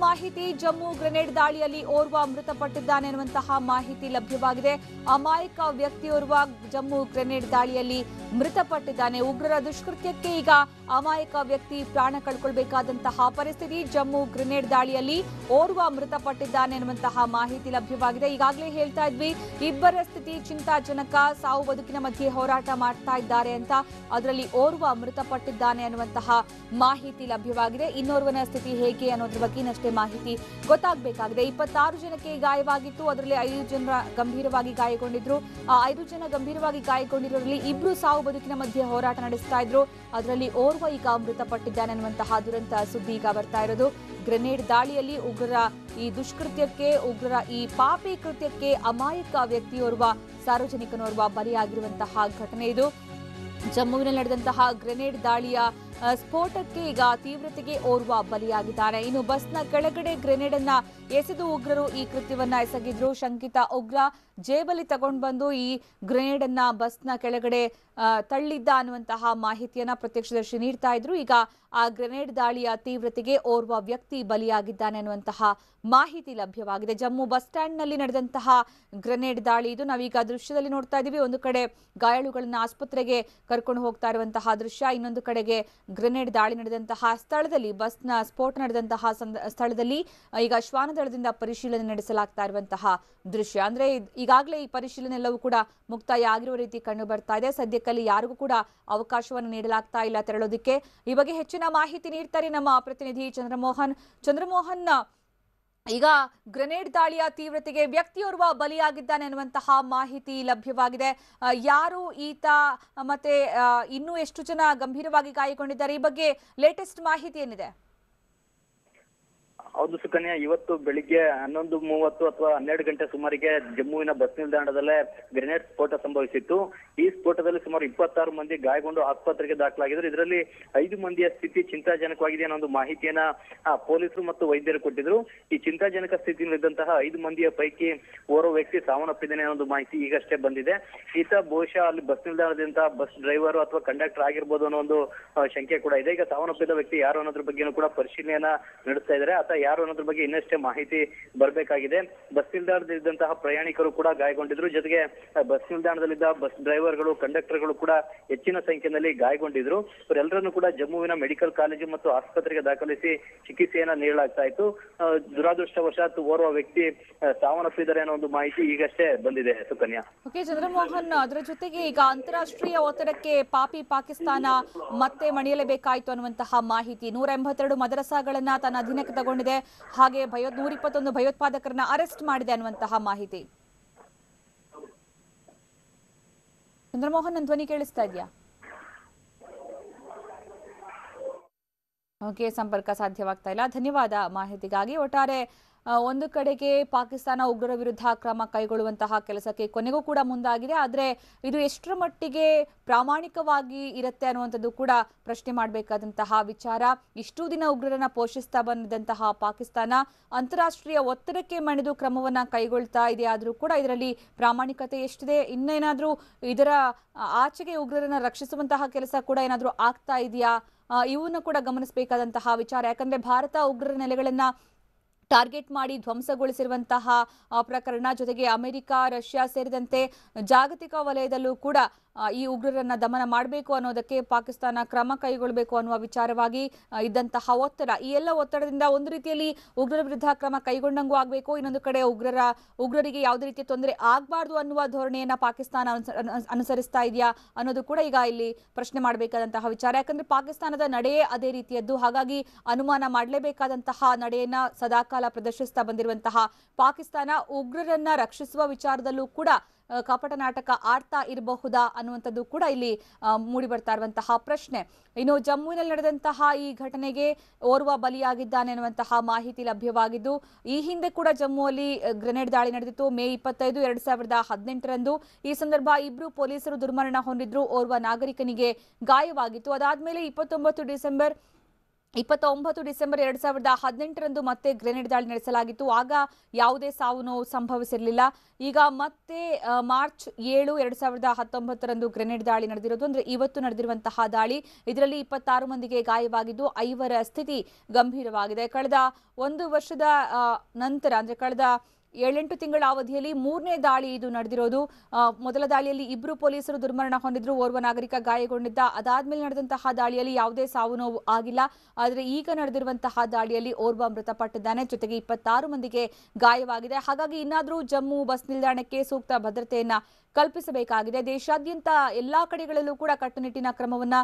ಮಾಹಿತಿ ಜಮ್ಮು ಗ್ರೆನೇಡ್ ದಾಳಿಯಲ್ಲಿ ಓರ್ವ ಮೃತಪಟ್ಟಿದ್ದಾನೆ ಎನ್ನುವಂತಹ ಮಾಹಿತಿ ಲಭ್ಯವಾಗಿದೆ. ಅಮಾಯಕ ವ್ಯಕ್ತಿಯೋರ್ವ ಜಮ್ಮು ಗ್ರೆನೇಡ್ ದಾಳಿಯಲ್ಲಿ ಮೃತಪಟ್ಟಿದ್ದಾನೆ. ಉಗ್ರರ ದುಷ್ಕೃತ್ಯಕ್ಕೆ ಈಗ ಅಮಾಯಕ ವ್ಯಕ್ತಿ ಪ್ರಾಣ ಕಳ್ಕೊಳ್ಬೇಕಾದಂತಹ ಪರಿಸ್ಥಿತಿ. ಜಮ್ಮು ಗ್ರೆನೇಡ್ ದಾಳಿಯಲ್ಲಿ ಓರ್ವ ಮೃತಪಟ್ಟಿದ್ದಾನೆ ಎನ್ನುವಂತಹ ಮಾಹಿತಿ ಲಭ್ಯವಾಗಿದೆ. ಈಗಾಗಲೇ ಹೇಳ್ತಾ ಇದ್ವಿ, ಇಬ್ಬರ ಸ್ಥಿತಿ ಚಿಂತಾಜನಕ, ಸಾವು ಬದುಕಿನ ಮಧ್ಯೆ ಹೋರಾಟ ಮಾಡ್ತಾ ಇದ್ದಾರೆ ಅಂತ. ಅದರಲ್ಲಿ ಓರ್ವ ಮೃತಪಟ್ಟಿದ್ದಾನೆ ಅನ್ನುವಂತಹ ಮಾಹಿತಿ ಲಭ್ಯವಾಗಿದೆ. ಇನ್ನೋರ್ವನ ಸ್ಥಿತಿ ಹೇಗೆ ಅನ್ನೋದ್ರ ಬಗ್ಗೆ ಇನ್ನಷ್ಟೇ ಮಾಹಿತಿ ಗೊತ್ತಾಗಬೇಕಾಗಿದೆ. 26 ಜನಕ್ಕೆ ಗಾಯವಾಗಿತ್ತು, ಅದರಲ್ಲಿ 5 ಜನ ಗಂಭೀರವಾಗಿ ಗಾಯಗೊಂಡಿದ್ರು. ಆ 5 ಜನ ಗಂಭೀರವಾಗಿ ಗಾಯಗೊಂಡಿರೋರಲ್ಲಿ ಇಬ್ರು ಸಾವು ಬದುಕಿನ ಮಧ್ಯೆ ಹೋರಾಟ ನಡೆಸ್ತಾ ಇದ್ರು. ಅದರಲ್ಲಿ ಓರ್ವ ಈಗ ಮೃತಪಟ್ಟಿದ್ದಾನೆ ಅನ್ನುವಂತಹ ದುರಂತ ಸುದ್ದಿ ಈಗ ಬರ್ತಾ ಇರೋದು. ಗ್ರೆನೇಡ್ ದಾಳಿಯಲ್ಲಿ ಉಗ್ರರ ಈ ದುಷ್ಕೃತ್ಯಕ್ಕೆ, ಉಗ್ರರ ಈ ಪಾಪಿ ಕೃತ್ಯಕ್ಕೆ ಅಮಾಯಕ ವ್ಯಕ್ತಿಯೋರ್ವ, ಸಾರ್ವಜನಿಕನೋರ್ವ ಬಲಿಯಾಗಿರುವಂತಹ ಘಟನೆ ಇದು. ಜಮ್ಮುವಿನಲ್ಲಿ ನಡೆದಂತಹ ಗ್ರೆನೇಡ್ ದಾಳಿಯ ಸ್ಫೋಟಕ್ಕೆ ಈಗ ತೀವ್ರತೆಗೆ ಓರ್ವ ಬಲಿಯಾಗಿದ್ದಾರೆ. ಇನ್ನು ಬಸ್ನ ಕೆಳಗಡೆ ಗ್ರೆನೇಡ್ ಅನ್ನ ಎಸೆದು ಉಗ್ರರು ಈ ಕೃತ್ಯವನ್ನ ಎಸಗಿದ್ರು. ಶಂಕಿತ ಉಗ್ರ ಜೇಬಲ್ಲಿ ತಗೊಂಡು ಬಂದು ಈ ಗ್ರೆನೇಡ್ ಅನ್ನ ಬಸ್ನ ಕೆಳಗಡೆ ತಳ್ಳಿದ್ದ ಅನ್ನುವಂತಹ ಮಾಹಿತಿಯನ್ನ ಪ್ರತ್ಯಕ್ಷದರ್ಶಿ ನೀಡ್ತಾ ಇದ್ರು. ಈಗ ಆ ಗ್ರೆನೇಡ್ ದಾಳಿಯ ತೀವ್ರತೆಗೆ ಓರ್ವ ವ್ಯಕ್ತಿ ಬಲಿಯಾಗಿದ್ದಾನೆ ಅನ್ನುವಂತಹ ಮಾಹಿತಿ ಲಭ್ಯವಾಗಿದೆ. ಜಮ್ಮು ಬಸ್ ಸ್ಟ್ಯಾಂಡ್ ನಲ್ಲಿ ನಡೆದಂತಹ ಗ್ರೆನೇಡ್ ದಾಳಿ ಇದು. ನಾವೀಗ ದೃಶ್ಯದಲ್ಲಿ ನೋಡ್ತಾ ಇದೀವಿ. ಒಂದು ಕಡೆ ಗಾಯಾಳುಗಳನ್ನ ಆಸ್ಪತ್ರೆಗೆ ಕರ್ಕೊಂಡು ಹೋಗ್ತಾ ಇರುವಂತಹ ದೃಶ್ಯ, ಇನ್ನೊಂದು ಕಡೆಗೆ ಗ್ರೆನೇಡ್ ದಾಳಿ ನಡೆದಂತಹ ಸ್ಥಳದಲ್ಲಿ, ಬಸ್ನ ಸ್ಫೋಟ ನಡೆದಂತಹ ಸ್ಥಳದಲ್ಲಿ ಈಗ ಶ್ವಾನದಳದಿಂದ ಪರಿಶೀಲನೆ ನಡೆಸಲಾಗ್ತಾ ಇರುವಂತಹ ದೃಶ್ಯ. ಅಂದ್ರೆ ಈಗಾಗಲೇ ಈ ಪರಿಶೀಲನೆ ಎಲ್ಲವೂ ಕೂಡ ಮುಕ್ತಾಯ ಆಗಿರುವ ರೀತಿ ಕಂಡು ಬರ್ತಾ ಇದೆ. ಸದ್ಯಕ್ಕಲ್ಲಿ ಯಾರಿಗೂ ಕೂಡ ಅವಕಾಶವನ್ನು ನೀಡಲಾಗ್ತಾ ಇಲ್ಲ ತೆರಳೋದಕ್ಕೆ. ಈ ಬಗ್ಗೆ ಹೆಚ್ಚಿನ ಮಾಹಿತಿ ನೀಡ್ತಾರೆ ನಮ್ಮ ಪ್ರತಿನಿಧಿ ಚಂದ್ರಮೋಹನ್. ಈಗ ಗ್ರೆನೇಡ್ ದಾಳಿಯ ತೀವ್ರತೆಗೆ ವ್ಯಕ್ತಿಯೋರ್ವ ಬಲಿಯಾಗಿದ್ದಾನೆ ಅನ್ನುವಂತಹ ಮಾಹಿತಿ ಲಭ್ಯವಾಗಿದೆ. ಯಾರು ಈತ, ಮತ್ತೆ ಇನ್ನೂ ಎಷ್ಟು ಜನ ಗಂಭೀರವಾಗಿ ಗಾಯಗೊಂಡಿದ್ದಾರೆ, ಈ ಬಗ್ಗೆ ಲೇಟೆಸ್ಟ್ ಮಾಹಿತಿ ಏನಿದೆ? ಹೌದು ಸುಕನ್ಯಾ, ಇವತ್ತು ಬೆಳಿಗ್ಗೆ 11:30 ಅಥವಾ 12 ಗಂಟೆ ಸುಮಾರಿಗೆ ಜಮ್ಮುವಿನ ಬಸ್ ನಿಲ್ದಾಣದಲ್ಲೇ ಗ್ರೆನೇಡ್ ಸ್ಫೋಟ ಸಂಭವಿಸಿತ್ತು. ಈ ಸ್ಫೋಟದಲ್ಲಿ ಸುಮಾರು 26 ಮಂದಿ ಗಾಯಗೊಂಡು ಆಸ್ಪತ್ರೆಗೆ ದಾಖಲಾಗಿದ್ರು. ಇದರಲ್ಲಿ 5 ಮಂದಿಯ ಸ್ಥಿತಿ ಚಿಂತಾಜನಕವಾಗಿದೆ ಅನ್ನೋ ಒಂದು ಮಾಹಿತಿಯನ್ನ ಪೊಲೀಸರು ಮತ್ತು ವೈದ್ಯರು ಕೊಟ್ಟಿದ್ರು. ಈ ಚಿಂತಾಜನಕ ಸ್ಥಿತಿಯಲ್ಲಿದ್ದಂತಹ 5 ಮಂದಿಯ ಪೈಕಿ ಓರ್ವ ವ್ಯಕ್ತಿ ಸಾವನ್ನಪ್ಪಿದ್ದಾನೆ ಅನ್ನೋ ಒಂದು ಮಾಹಿತಿ ಈಗಷ್ಟೇ ಬಂದಿದೆ. ಈತ ಬಹುಶಃ ಅಲ್ಲಿ ಬಸ್ ನಿಲ್ದಾಣದಿಂದ ಬಸ್ ಡ್ರೈವರ್ ಅಥವಾ ಕಂಡಕ್ಟರ್ ಆಗಿರ್ಬೋದು ಅನ್ನೋ ಒಂದು ಶಂಕೆ ಕೂಡ ಇದೆ. ಈಗ ಸಾವನ್ನಪ್ಪಿದ ವ್ಯಕ್ತಿ ಯಾರು ಅನ್ನೋದ್ರ ಬಗ್ಗೆನೂ ಕೂಡ ಪರಿಶೀಲನೆಯನ್ನ ನಡೆಸ್ತಾ ಇದ್ದಾರೆ. ಆತ ಯಾರು ಅನ್ನೋದ್ರ ಬಗ್ಗೆ ಇನ್ನಷ್ಟೇ ಮಾಹಿತಿ ಬರಬೇಕಾಗಿದೆ. ಬಸ್ ನಿಲ್ದಾಣದಲ್ಲಿದ್ದಂತಹ ಪ್ರಯಾಣಿಕರು ಕೂಡ ಗಾಯಗೊಂಡಿದ್ರು. ಜೊತೆಗೆ ಬಸ್ ನಿಲ್ದಾಣದಲ್ಲಿದ್ದ ಬಸ್ ಡ್ರೈವರ್ಗಳು, ಕಂಡಕ್ಟರ್ಗಳು ಕೂಡ ಹೆಚ್ಚಿನ ಸಂಖ್ಯೆಯಲ್ಲಿ ಗಾಯಗೊಂಡಿದ್ರು. ಇವರೆಲ್ಲರನ್ನು ಕೂಡ ಜಮ್ಮುವಿನ ಮೆಡಿಕಲ್ ಕಾಲೇಜು ಮತ್ತು ಆಸ್ಪತ್ರೆಗೆ ದಾಖಲಿಸಿ ಚಿಕಿತ್ಸೆಯನ್ನ ನೀಡಲಾಗ್ತಾ ಇತ್ತು. ದುರಾದೃಷ್ಟವಶಾತ್ ಓರ್ವ ವ್ಯಕ್ತಿ ಸಾವನ್ನಪ್ಪಿದ್ದಾರೆ ಅನ್ನೋ ಒಂದು ಮಾಹಿತಿ ಈಗಷ್ಟೇ ಬಂದಿದೆ ಸುಕನ್ಯಾ. ಓಕೆ ಚಂದ್ರಮೋಹನ್, ಅದರ ಜೊತೆಗೆ ಈಗ ಅಂತಾರಾಷ್ಟ್ರೀಯ ಒತ್ತಡಕ್ಕೆ ಪಾಪಿ ಪಾಕಿಸ್ತಾನ ಮತ್ತೆ ಮಣಿಯಲೇಬೇಕಾಯ್ತು ಅನ್ನುವಂತಹ ಮಾಹಿತಿ. 182 ಮದರಸಾಗಳನ್ನ ತನ್ನ ಅಧೀನಕ್ಕೆ ತಗೊಂಡಿದೆ, ಹಾಗೆ 121 ಭಯೋತ್ಪಾದಕರನ್ನ ಅರೆಸ್ಟ್ ಮಾಡಿದೆ ಅನ್ನುವಂತಹ ಮಾಹಿತಿ. ಚಂದ್ರಮೋಹನ್, ನನ್ನ ಧ್ವನಿ ಕೇಳಿಸ್ತಾ ಇದೆಯಾ? ಓಕೆ, ಸಂಪರ್ಕ ಸಾಧ್ಯವಾಗ್ತಾ ಇಲ್ಲ. ಧನ್ಯವಾದ ಮಾಹಿತಿಗಾಗಿ. ಒಟ್ಟಾರೆ ಒಂದು ಕಡೆಗೆ ಪಾಕಿಸ್ತಾನ ಉಗ್ರರ ವಿರುದ್ಧ ಕ್ರಮ ಕೈಗೊಳ್ಳುವಂತಹ ಕೆಲಸಕ್ಕೆ ಕೊನೆಗೂ ಕೂಡ ಮುಂದಾಗಿದೆ. ಆದರೆ ಇದು ಎಷ್ಟರ ಮಟ್ಟಿಗೆ ಪ್ರಾಮಾಣಿಕವಾಗಿ ಇರುತ್ತೆ ಅನ್ನುವಂಥದ್ದು ಕೂಡ ಪ್ರಶ್ನೆ ಮಾಡಬೇಕಾದಂತಹ ವಿಚಾರ. ಇಷ್ಟು ದಿನ ಉಗ್ರರನ್ನ ಪೋಷಿಸ್ತಾ ಬಂದಿದ್ದಂತಹ ಪಾಕಿಸ್ತಾನ ಅಂತಾರಾಷ್ಟ್ರೀಯ ಒತ್ತಡಕ್ಕೆ ಮಣಿದು ಕ್ರಮವನ್ನ ಕೈಗೊಳ್ತಾ ಇದೆ. ಆದರೂ ಕೂಡ ಇದರಲ್ಲಿ ಪ್ರಾಮಾಣಿಕತೆ ಎಷ್ಟಿದೆ, ಇನ್ನೇನಾದ್ರೂ ಇದರ ಆಚೆಗೆ ಉಗ್ರರನ್ನ ರಕ್ಷಿಸುವಂತಹ ಕೆಲಸ ಕೂಡ ಏನಾದ್ರೂ ಆಗ್ತಾ ಇದೆಯಾ, ಇವನ್ನ ಕೂಡ ಗಮನಿಸಬೇಕಾದಂತಹ ವಿಚಾರ. ಯಾಕಂದ್ರೆ ಭಾರತ ಉಗ್ರರ ನೆಲೆಗಳನ್ನ ಟಾರ್ಗೆಟ್ ಮಾಡಿ ಧ್ವಂಸಗೊಳಿಸಿರುವಂತಹ ಪ್ರಕರಣ, ಜೊತೆಗೆ ಅಮೆರಿಕ, ರಷ್ಯಾ ಸೇರಿದಂತೆ ಜಾಗತಿಕ ವಲಯದಲ್ಲೂ ಕೂಡ ಈ ಉಗ್ರರನ್ನ ದಮನ ಮಾಡಬೇಕು ಅನ್ನೋದಕ್ಕೆ ಪಾಕಿಸ್ತಾನ ಕ್ರಮ ಕೈಗೊಳ್ಳಬೇಕು ಅನ್ನುವ ವಿಚಾರವಾಗಿ ಇದ್ದಂತಹ ಒತ್ತಡ, ಈ ಎಲ್ಲ ಒತ್ತಡದಿಂದ ಒಂದು ರೀತಿಯಲ್ಲಿ ಉಗ್ರರ ವಿರುದ್ಧ ಕ್ರಮ ಕೈಗೊಂಡಂಗೂ ಆಗಬೇಕು, ಇನ್ನೊಂದು ಕಡೆ ಉಗ್ರರಿಗೆ ಯಾವುದೇ ರೀತಿಯ ತೊಂದರೆ ಆಗಬಾರ್ದು ಅನ್ನುವ ಧೋರಣೆಯನ್ನ ಪಾಕಿಸ್ತಾನ ಅನುಸರಿಸ್ತಾ ಇದೆಯಾ ಅನ್ನೋದು ಕೂಡ ಈಗ ಇಲ್ಲಿ ಪ್ರಶ್ನೆ ಮಾಡಬೇಕಾದಂತಹ ವಿಚಾರ. ಯಾಕಂದ್ರೆ ಪಾಕಿಸ್ತಾನದ ನಡೆಯೇ ಅದೇ ರೀತಿಯದ್ದು. ಹಾಗಾಗಿ ಅನುಮಾನ ಮಾಡಲೇಬೇಕಾದಂತಹ ನಡೆಯನ್ನ ಸದಾಕಾಲ ಪ್ರದರ್ಶಿಸ್ತಾ ಬಂದಿರುವಂತಹ ಪಾಕಿಸ್ತಾನ ಉಗ್ರರನ್ನ ರಕ್ಷಿಸುವ ವಿಚಾರದಲ್ಲೂ ಕೂಡ ಕಪಟ ನಾಟಕ ಆಡ್ತಾ ಇರಬಹುದಾ ಅನ್ನುವಂಥದ್ದು ಕೂಡ ಇಲ್ಲಿ ಮೂಡಿ ಬರ್ತಾ ಇರುವಂತಹ ಪ್ರಶ್ನೆ. ಇನ್ನು ಜಮ್ಮುವಿನಲ್ಲಿ ನಡೆದಂತಹ ಈ ಘಟನೆಗೆ ಓರ್ವ ಬಲಿಯಾಗಿದ್ದಾನೆ ಅನ್ನುವಂತಹ ಮಾಹಿತಿ ಲಭ್ಯವಾಗಿದ್ದು, ಈ ಹಿಂದೆ ಕೂಡ ಜಮ್ಮುವಲ್ಲಿ ಗ್ರೆನೇಡ್ ದಾಳಿ ನಡೆದಿತ್ತು ಮೇ 25, 2018ರಂದು. ಈ ಸಂದರ್ಭ ಇಬ್ರು ಪೊಲೀಸರು ದುರ್ಮರಣ ಹೊಂದಿದ್ರು, ಓರ್ವ ನಾಗರಿಕನಿಗೆ ಗಾಯವಾಗಿತ್ತು. ಅದಾದ್ಮೇಲೆ 29 ಡಿಸೆಂಬರ್ 29 ಡಿಸೆಂಬರ್ 2018ರಂದು ಮತ್ತೆ ಗ್ರೆನೇಡ್ ದಾಳಿ ನಡೆಸಲಾಗಿತ್ತು. ಆಗ ಯಾವುದೇ ಸಾವು ನೋವು ಸಂಭವಿಸಿರಲಿಲ್ಲ. ಈಗ ಮತ್ತೆ ಮಾರ್ಚ್ 7, 2019ರಂದು ಗ್ರೆನೇಡ್ ದಾಳಿ ನಡೆದಿರೋದು. ಅಂದ್ರೆ ಇವತ್ತು ನಡೆದಿರುವಂತಹ ದಾಳಿ, ಇದರಲ್ಲಿ 26 ಮಂದಿಗೆ ಗಾಯವಾಗಿದ್ದು 5ರ ಸ್ಥಿತಿ ಗಂಭೀರವಾಗಿದೆ. ಕಳೆದ ಒಂದು ವರ್ಷದ ನಂತರ ಅಂದ್ರೆ ಕಳೆದ 7-8 ತಿಂಗಳ ಅವಧಿಯಲ್ಲಿ 3ನೇ ದಾಳಿ ಇದು ನಡೆದಿರೋದು. ಮೊದಲ ದಾಳಿಯಲ್ಲಿ 2 ಪೊಲೀಸರು ದುರ್ಮರಣ ಹೊಂದಿದ್ರು, ಓರ್ವ ನಾಗರಿಕ ಗಾಯಗೊಂಡಿದ್ದ. ಅದಾದ್ಮೇಲೆ ನಡೆದಂತಹ ದಾಳಿಯಲ್ಲಿ ಯಾವುದೇ ಸಾವು ನೋವು ಆಗಿಲ್ಲ. ಆದರೆ ಈಗ ನಡೆದಿರುವಂತಹ ದಾಳಿಯಲ್ಲಿ ಓರ್ವ ಮೃತಪಟ್ಟಿದ್ದಾನೆ, ಜೊತೆಗೆ 26 ಮಂದಿಗೆ ಗಾಯವಾಗಿದೆ. ಹಾಗಾಗಿ ಇನ್ನಾದರೂ ಜಮ್ಮು ಬಸ್ ನಿಲ್ದಾಣಕ್ಕೆ ಸೂಕ್ತ ಭದ್ರತೆಯನ್ನ ಕಲ್ಪಿಸಬೇಕಾಗಿದೆ. ದೇಶಾದ್ಯಂತ ಎಲ್ಲಾ ಕಡೆಗಳಲ್ಲೂ ಕೂಡ ಕಟ್ಟುನಿಟ್ಟಿನ ಕ್ರಮವನ್ನ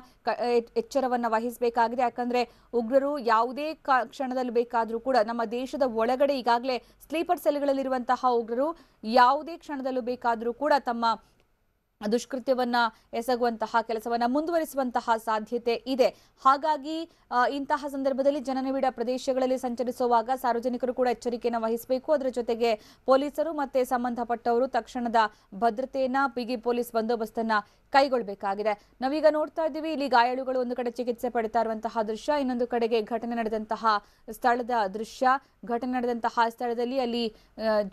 ಎಚ್ಚರವನ್ನ ವಹಿಸಬೇಕಾಗಿದೆ. ಯಾಕಂದ್ರೆ ಉಗ್ರರು ಯಾವುದೇ ಕ್ಷಣದಲ್ಲಿ ಬೇಕಾದ್ರೂ ಕೂಡ ನಮ್ಮ ದೇಶದ ಒಳಗಡೆ ಈಗಾಗಲೇ ಸ್ಲೀಪರ್ ಸೆಲ್ಗಳಲ್ಲಿರುವಂತಹ ಉಗ್ರರು ಯಾವುದೇ ಕ್ಷಣದಲ್ಲೂ ಬೇಕಾದ್ರೂ ಕೂಡ ತಮ್ಮ ದುಷ್ಕೃತ್ಯವನ್ನ ಎಸಗುವಂತಹ ಕೆಲಸವನ್ನ ಮುಂದುವರಿಸುವಂತಹ ಸಾಧ್ಯತೆ ಇದೆ. ಹಾಗಾಗಿ ಇಂತಹ ಸಂದರ್ಭದಲ್ಲಿ ಜನನಿಬಿಡ ಪ್ರದೇಶಗಳಲ್ಲಿ ಸಂಚರಿಸುವಾಗ ಸಾರ್ವಜನಿಕರು ಕೂಡ ಎಚ್ಚರಿಕೆಯನ್ನು ವಹಿಸಬೇಕು. ಅದರ ಜೊತೆಗೆ ಪೊಲೀಸರು ಮತ್ತೆ ಸಂಬಂಧಪಟ್ಟವರು ತಕ್ಷಣದ ಭದ್ರತೆಯನ್ನ, ಬಿಗಿ ಪೊಲೀಸ್ ಬಂದೋಬಸ್ತನ್ನ ಕೈಗೊಳ್ಳಬೇಕಾಗಿದೆ. ನಾವೀಗ ನೋಡ್ತಾ ಇದ್ದೀವಿ, ಇಲ್ಲಿ ಗಾಯಾಳುಗಳು ಒಂದು ಕಡೆ ಚಿಕಿತ್ಸೆ ಪಡಿತಾ ಇರುವಂತಹ ದೃಶ್ಯ, ಇನ್ನೊಂದು ಕಡೆಗೆ ಘಟನೆ ನಡೆದಂತಹ ಸ್ಥಳದ ದೃಶ್ಯ. ಘಟನೆ ನಡೆದಂತಹ ಸ್ಥಳದಲ್ಲಿ ಅಲ್ಲಿ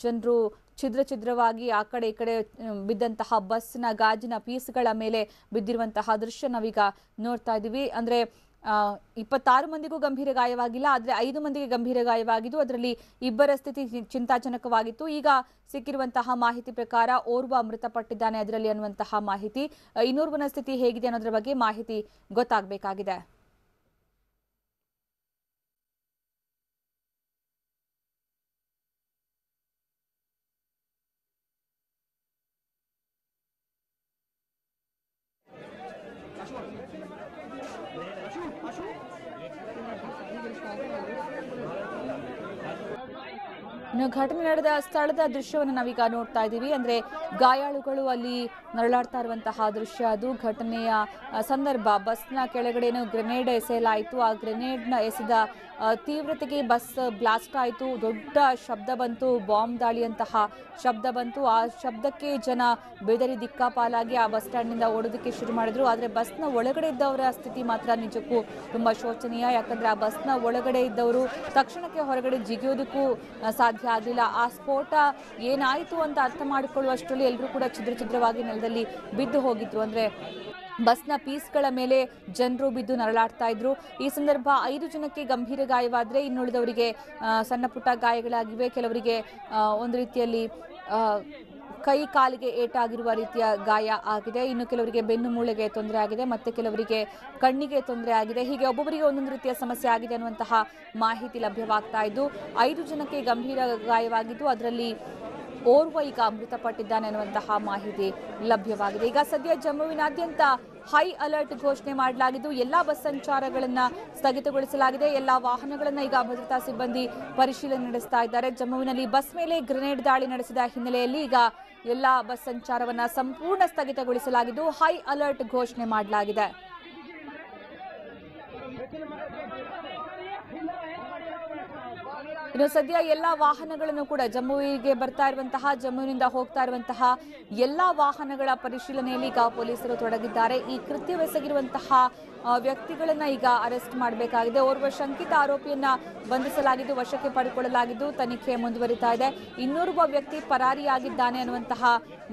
ಜನರು ಛಿದ್ರವಾಗಿ ಆ ಕಡೆ ಈ ಕಡೆ ಬಿದ್ದಂತಹ ಬಸ್ನ ಗಾಜಿನ ಪೀಸ್ಗಳ ಮೇಲೆ ಬಿದ್ದಿರುವಂತಹ ದೃಶ್ಯ ನಾವೀಗ ನೋಡ್ತಾ ಇದ್ದೀವಿ. ಅಂದ್ರೆ 26 ಮಂದಿಗೂ ಗಂಭೀರ ಗಾಯವಾಗಿಲ್ಲ, ಆದ್ರೆ 5 ಮಂದಿಗೆ ಗಂಭೀರ ಗಾಯವಾಗಿದ್ದು, ಅದರಲ್ಲಿ 2ರ ಸ್ಥಿತಿ ಚಿಂತಾಜನಕವಾಗಿತ್ತು. ಈಗ ಸಿಕ್ಕಿರುವಂತಹ ಮಾಹಿತಿ ಪ್ರಕಾರ ಓರ್ವ ಮೃತಪಟ್ಟಿದ್ದಾನೆ ಅದರಲ್ಲಿ ಅನ್ನುವಂತಹ ಮಾಹಿತಿ. ಇನ್ನೋರ್ವನ ಸ್ಥಿತಿ ಹೇಗಿದೆ ಅನ್ನೋದ್ರ ಬಗ್ಗೆ ಮಾಹಿತಿ ಗೊತ್ತಾಗಬೇಕಾಗಿದೆ. ಇನ್ನು ಘಟನೆ ನಡೆದ ಸ್ಥಳದ ದೃಶ್ಯವನ್ನು ನಾವೀಗ ನೋಡ್ತಾ ಇದ್ದೀವಿ. ಅಂದ್ರೆ ಗಾಯಾಳುಗಳು ಅಲ್ಲಿ ನರಳಾಡ್ತಾ ಇರುವಂತಹ ದೃಶ್ಯ ಅದು. ಘಟನೆಯ ಸಂದರ್ಭ ಬಸ್ನ ಕೆಳಗಡೆನೂ ಗ್ರೆನೇಡ್ ಎಸೆಯಲಾಯಿತು. ಆ ಗ್ರೆನೇಡ್ನ ಎಸೆದ ತೀವ್ರತೆಗೆ ಬಸ್ ಬ್ಲಾಸ್ಟ್ ಆಯಿತು. ದೊಡ್ಡ ಶಬ್ದ ಬಂತು, ಬಾಂಬ್ ದಾಳಿಯಂತಹ ಶಬ್ದ ಬಂತು. ಆ ಶಬ್ದಕ್ಕೆ ಜನ ಬೆದರಿ ದಿಕ್ಕಾಪಾಲಾಗಿ ಆ ಬಸ್ ಸ್ಟ್ಯಾಂಡ್ನಿಂದ ಓಡೋದಕ್ಕೆ ಶುರು ಮಾಡಿದ್ರು. ಆದರೆ ಬಸ್ನ ಒಳಗಡೆ ಇದ್ದವರ ಸ್ಥಿತಿ ಮಾತ್ರ ನಿಜಕ್ಕೂ ತುಂಬಾ ಶೋಚನೀಯ. ಯಾಕಂದ್ರೆ ಆ ಬಸ್ನ ಒಳಗಡೆ ಇದ್ದವರು ತಕ್ಷಣಕ್ಕೆ ಹೊರಗಡೆ ಜಿಗಿಯೋದಕ್ಕೂ ಸಾಧ್ಯ ಆಗಲಿಲ್ಲ. ಆ ಸ್ಫೋಟ ಏನಾಯಿತು ಅಂತ ಅರ್ಥ ಮಾಡಿಕೊಳ್ಳುವಷ್ಟರಲ್ಲಿ ಎಲ್ಲರೂ ಕೂಡ ಛಿದ್ರವಾಗಿ ನೆಲದಲ್ಲಿ ಬಿದ್ದು ಹೋಗಿದ್ರು. ಅಂದ್ರೆ ಬಸ್ನ ಪೀಸ್ಗಳ ಮೇಲೆ ಜನರು ಬಿದ್ದು ನರಳಾಡ್ತಾ ಇದ್ರು. ಈ ಸಂದರ್ಭ 5 ಜನಕ್ಕೆ ಗಂಭೀರ ಗಾಯವಾದರೆ ಇನ್ನುಳಿದವರಿಗೆ ಸಣ್ಣ ಪುಟ್ಟ ಗಾಯಗಳಾಗಿವೆ. ಕೆಲವರಿಗೆ ಒಂದು ರೀತಿಯಲ್ಲಿ ಕೈ ಕಾಲಿಗೆ ಏಟಾಗಿರುವ ರೀತಿಯ ಗಾಯ ಆಗಿದೆ. ಇನ್ನು ಕೆಲವರಿಗೆ ಬೆನ್ನು ಮೂಳೆಗೆ ತೊಂದರೆ ಆಗಿದೆ, ಮತ್ತೆ ಕೆಲವರಿಗೆ ಕಣ್ಣಿಗೆ ತೊಂದರೆ ಆಗಿದೆ. ಹೀಗೆ ಒಬ್ಬೊಬ್ಬರಿಗೆ ಒಂದೊಂದು ರೀತಿಯ ಸಮಸ್ಯೆ ಆಗಿದೆ ಅನ್ನುವಂತಹ ಮಾಹಿತಿ ಲಭ್ಯವಾಗ್ತಾ ಇದ್ದು, 5 ಜನಕ್ಕೆ ಗಂಭೀರ ಗಾಯವಾಗಿದ್ದು ಅದರಲ್ಲಿ ಓರ್ವ ಈಗ ಮೃತಪಟ್ಟಿದ್ದಾನೆ ಅನ್ನುವಂತಹ ಮಾಹಿತಿ ಲಭ್ಯವಾಗಿದೆ. ಈಗ ಸದ್ಯ ಜಮ್ಮುವಿನಾದ್ಯಂತ ಹೈ ಅಲರ್ಟ್ ಘೋಷಣೆ ಮಾಡಲಾಗಿದ್ದು ಎಲ್ಲಾ ಬಸ್ ಸಂಚಾರಗಳನ್ನ ಸ್ಥಗಿತಗೊಳಿಸಲಾಗಿದೆ. ಎಲ್ಲಾ ವಾಹನಗಳನ್ನ ಈಗ ಭದ್ರತಾ ಸಿಬ್ಬಂದಿ ಪರಿಶೀಲನೆ ನಡೆಸ್ತಾ ಇದ್ದಾರೆ. ಜಮ್ಮುವಿನಲ್ಲಿ ಬಸ್ ಮೇಲೆ ಗ್ರೆನೇಡ್ ದಾಳಿ ನಡೆಸಿದ ಹಿನ್ನೆಲೆಯಲ್ಲಿ ಈಗ ಎಲ್ಲಾ ಬಸ್ ಸಂಚಾರವನ್ನ ಸಂಪೂರ್ಣ ಸ್ಥಗಿತಗೊಳಿಸಲಾಗಿದ್ದು ಹೈ ಅಲರ್ಟ್ ಘೋಷಣೆ ಮಾಡಲಾಗಿದೆ. ಇನ್ನು ಸದ್ಯ ಎಲ್ಲಾ ವಾಹನಗಳನ್ನು ಕೂಡ ಜಮ್ಮುವಿಗೆ ಬರ್ತಾ ಇರುವಂತಹ, ಜಮ್ಮುವಿನಿಂದ ಹೋಗ್ತಾ ಇರುವಂತಹ ಎಲ್ಲಾ ವಾಹನಗಳ ಪರಿಶೀಲನೆಯಲ್ಲಿ ಈಗ ಪೊಲೀಸರು ತೊಡಗಿದ್ದಾರೆ. ಈ ಕೃತ್ಯವೆಸಗಿರುವಂತಹ ವ್ಯಕ್ತಿಗಳನ್ನ ಈಗ ಅರೆಸ್ಟ್ ಮಾಡಬೇಕಾಗಿದೆ. ಓರ್ವ ಶಂಕಿತ ಆರೋಪಿಯನ್ನ ಬಂಧಿಸಲಾಗಿದ್ದು ವಶಕ್ಕೆ ಪಡೆದುಕೊಳ್ಳಲಾಗಿದ್ದು ತನಿಖೆ ಮುಂದುವರಿತಾ ಇದೆ. ಇನ್ನೋರ್ವ ವ್ಯಕ್ತಿ ಪರಾರಿಯಾಗಿದ್ದಾನೆ ಅನ್ನುವಂತಹ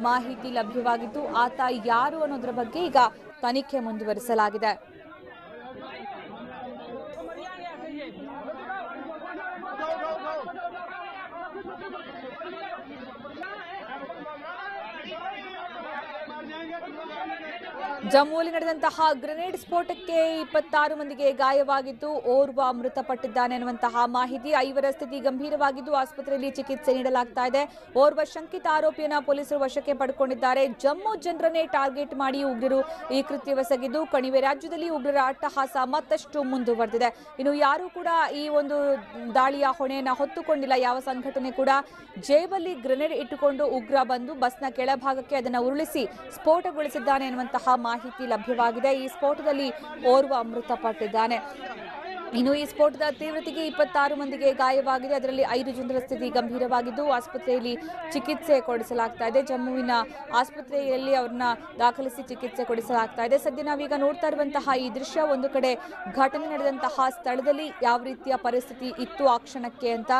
ಮಾಹಿತಿ ಲಭ್ಯವಾಗಿದ್ದು ಆತ ಯಾರು ಅನ್ನೋದ್ರ ಬಗ್ಗೆ ಈಗ ತನಿಖೆ ಮುಂದುವರಿಸಲಾಗಿದೆ. ಜಮ್ಮುವಿನಲ್ಲಿ ನಡೆದಂತಹ ಗ್ರೆನೇಡ್ ಸ್ಫೋಟಕ್ಕೆ 26 ಮಂದಿಗೆ ಗಾಯವಾಗಿದ್ದು ಓರ್ವ ಮೃತಪಟ್ಟಿದ್ದಾನೆ ಅನ್ನುವಂತಹ ಮಾಹಿತಿ. 5ರ ಸ್ಥಿತಿ ಗಂಭೀರವಾಗಿದ್ದು ಆಸ್ಪತ್ರೆಯಲ್ಲಿ ಚಿಕಿತ್ಸೆ ನೀಡಲಾಗ್ತಾ ಇದೆ. ಓರ್ವ ಶಂಕಿತ ಆರೋಪಿಯನ್ನ ಪೊಲೀಸರು ವಶಕ್ಕೆ ಪಡೆದುಕೊಂಡಿದ್ದಾರೆ. ಜಮ್ಮು ಜನರನ್ನೇ ಟಾರ್ಗೆಟ್ ಮಾಡಿ ಉಗ್ರರು ಈ ಕೃತ್ಯವೆಸಗಿದ್ದು ಕಣಿವೆ ರಾಜ್ಯದಲ್ಲಿ ಉಗ್ರರ ಅಟ್ಟಹಾಸ ಮತ್ತಷ್ಟು ಮುಂದುವರೆದಿದೆ. ಇನ್ನು ಯಾರು ಕೂಡ ಈ ಒಂದು ದಾಳಿಯ ಹೊಣೆಯನ್ನ ಹೊತ್ತುಕೊಂಡಿಲ್ಲ. ಯಾವ ಸಂಘಟನೆ ಕೂಡ ಜೇಬಲ್ಲಿ ಗ್ರೆನೇಡ್ ಇಟ್ಟುಕೊಂಡು ಉಗ್ರ ಬಂದು ಬಸ್ನ ಕೆಳಭಾಗಕ್ಕೆ ಅದನ್ನು ಉರುಳಿಸಿ ಸ್ಫೋಟಗೊಳಿಸಿದ್ದಾನೆ ಎನ್ನುವಂತಹ ಮಾಹಿತಿ ಲಭ್ಯವಾಗಿದೆ. ಈ ಸ್ಫೋಟದಲ್ಲಿ ಓರ್ವ ಮೃತಪಟ್ಟಿದ್ದಾನೆ. ಇನ್ನು ಈ ಸ್ಫೋಟದ ತೀವ್ರತೆಗೆ 26 ಮಂದಿಗೆ ಗಾಯವಾಗಿದೆ. ಅದರಲ್ಲಿ 5 ಜನರ ಸ್ಥಿತಿ ಗಂಭೀರವಾಗಿದ್ದು ಆಸ್ಪತ್ರೆಯಲ್ಲಿ ಚಿಕಿತ್ಸೆ ಕೊಡಿಸಲಾಗ್ತಾ ಇದೆ. ಜಮ್ಮುವಿನ ಆಸ್ಪತ್ರೆಯಲ್ಲಿ ಅವರನ್ನ ದಾಖಲಿಸಿ ಚಿಕಿತ್ಸೆ ಕೊಡಿಸಲಾಗ್ತಾ ಇದೆ. ಸದ್ಯ ನಾವೀಗ ನೋಡ್ತಾ ಇರುವಂತಹ ಈ ದೃಶ್ಯ, ಒಂದು ಕಡೆ ಘಟನೆ ನಡೆದಂತಹ ಸ್ಥಳದಲ್ಲಿ ಯಾವ ರೀತಿಯ ಪರಿಸ್ಥಿತಿ ಇತ್ತು ಆ ಕ್ಷಣಕ್ಕೆ ಅಂತ.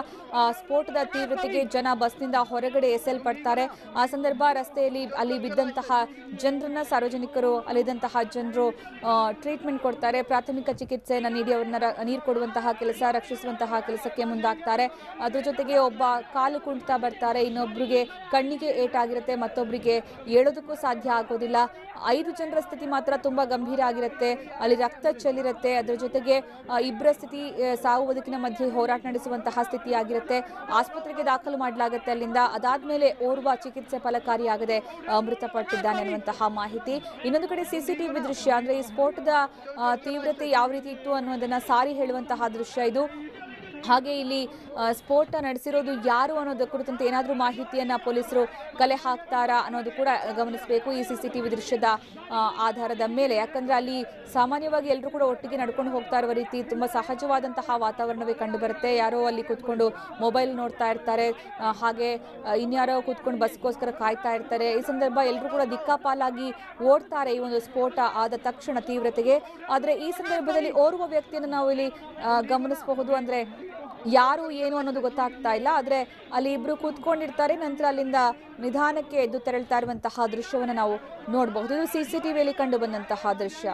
ಸ್ಫೋಟದ ತೀವ್ರತೆಗೆ ಜನ ಬಸ್ನಿಂದ ಹೊರಗಡೆ ಎಸೆಯಲ್ಪಡ್ತಾರೆ. ಆ ಸಂದರ್ಭ ರಸ್ತೆಯಲ್ಲಿ ಅಲ್ಲಿ ಬಿದ್ದಂತಹ ಜನರನ್ನ ಸಾರ್ವಜನಿಕರು, ಅಲ್ಲಿದ್ದಂತಹ ಜನರು ಟ್ರೀಟ್ಮೆಂಟ್ ಕೊಡ್ತಾರೆ. ಪ್ರಾಥಮಿಕ ಚಿಕಿತ್ಸೆಯನ್ನು ನೀಡಿ ಅವ್ರನ್ನ ನೀರು ಕೊಡುವಂತಹ ಕೆಲಸ, ರಕ್ಷಿಸುವಂತಹ ಕೆಲಸಕ್ಕೆ ಮುಂದಾಗ್ತಾರೆ. ಅದ್ರ ಜೊತೆಗೆ ಒಬ್ಬ ಕಾಲು ಕುಂಟ್ತಾ ಬರ್ತಾರೆ, ಇನ್ನೊಬ್ಬರಿಗೆ ಕಣ್ಣಿಗೆ ಏಟಾಗಿರುತ್ತೆ, ಮತ್ತೊಬ್ಬರಿಗೆ ಹೇಳೋದಕ್ಕೂ ಸಾಧ್ಯ ಆಗೋದಿಲ್ಲ. 5 ಜನರ ಸ್ಥಿತಿ ಮಾತ್ರ ತುಂಬಾ ಗಂಭೀರ ಆಗಿರುತ್ತೆ, ಅಲ್ಲಿ ರಕ್ತ ಚೆಲ್ಲಿರುತ್ತೆ. ಅದ್ರ ಜೊತೆಗೆ ಇಬ್ಬರ ಸ್ಥಿತಿ ಸಾವು ಬದುಕಿನ ಮಧ್ಯೆ ಹೋರಾಟ ನಡೆಸುವಂತಹ ಸ್ಥಿತಿ ಆಗಿರುತ್ತೆ. ಆಸ್ಪತ್ರೆಗೆ ದಾಖಲು ಮಾಡಲಾಗುತ್ತೆ. ಅಲ್ಲಿಂದ ಅದಾದ್ಮೇಲೆ ಓರ್ವ ಚಿಕಿತ್ಸೆ ಫಲಕಾರಿಯಾಗದೆ ಮೃತಪಟ್ಟಿದ್ದಾನೆ ಅನ್ನುವಂತಹ ಮಾಹಿತಿ. ಇನ್ನೊಂದು ಕಡೆ ಸಿಸಿಟಿವಿ ದೃಶ್ಯ, ಅಂದ್ರೆ ಈ ಸ್ಫೋಟದ ತೀವ್ರತೆ ಯಾವ ರೀತಿ ಇತ್ತು ಅನ್ನೋದನ್ನ ಸಾರಿ ಹೇಳುವಂತಹ ದೃಶ್ಯ ಇದು. ಹಾಗೆ ಇಲ್ಲಿ ಸ್ಫೋಟ ನಡೆಸಿರೋದು ಯಾರು ಅನ್ನೋದ್ರ ಕುರಿತಂತೆ ಏನಾದರೂ ಮಾಹಿತಿಯನ್ನ ಪೊಲೀಸರು ಕಲೆ ಹಾಕ್ತಾರಾ ಅನ್ನೋದು ಕೂಡ ಗಮನಿಸಬೇಕು ಈ ಸಿಸಿಟಿವಿ ದೃಶ್ಯದ ಆಧಾರದ ಮೇಲೆ. ಯಾಕಂದ್ರೆ ಅಲ್ಲಿ ಸಾಮಾನ್ಯವಾಗಿ ಎಲ್ಲರೂ ಕೂಡ ಒಟ್ಟಿಗೆ ನಡ್ಕೊಂಡು ಹೋಗ್ತಾ ಇರುವ ರೀತಿ ತುಂಬಾ ಸಹಜವಾದಂತಹ ವಾತಾವರಣವೇ ಕಂಡು ಬರುತ್ತೆ. ಯಾರೋ ಅಲ್ಲಿ ಕೂತ್ಕೊಂಡು ಮೊಬೈಲ್ ನೋಡ್ತಾ ಇರ್ತಾರೆ, ಹಾಗೆ ಇನ್ಯಾರೋ ಕೂತ್ಕೊಂಡು ಬಸ್ಗೋಸ್ಕರ ಕಾಯ್ತಾ ಇರ್ತಾರೆ. ಈ ಸಂದರ್ಭ ಎಲ್ಲರೂ ಕೂಡ ದಿಕ್ಕಾಪಾಲಾಗಿ ಓಡ್ತಾರೆ ಈ ಒಂದು ಸ್ಫೋಟ ಆದ ತಕ್ಷಣ ತೀವ್ರತೆಗೆ. ಆದ್ರೆ ಈ ಸಂದರ್ಭದಲ್ಲಿ ಓರ್ವ ವ್ಯಕ್ತಿಯನ್ನು ನಾವು ಇಲ್ಲಿ ಗಮನಿಸಬಹುದು. ಅಂದ್ರೆ ಯಾರು ಏನು ಅನ್ನೋದು ಗೊತ್ತಾಗ್ತಾ ಇಲ್ಲ, ಆದ್ರೆ ಅಲ್ಲಿ ಇಬ್ರು ಕೂತ್ಕೊಂಡಿರ್ತಾರೆ, ನಂತರ ಅಲ್ಲಿಂದ ನಿಧಾನಕ್ಕೆ ಎದ್ದು ತೆರಳ್ತಾ ಇರುವಂತಹ ದೃಶ್ಯವನ್ನು ನಾವು ನೋಡಬಹುದು. ಇದು ಸಿಸಿಟಿವಿಯಲ್ಲಿ ಕಂಡು ಬಂದಂತಹ ದೃಶ್ಯ.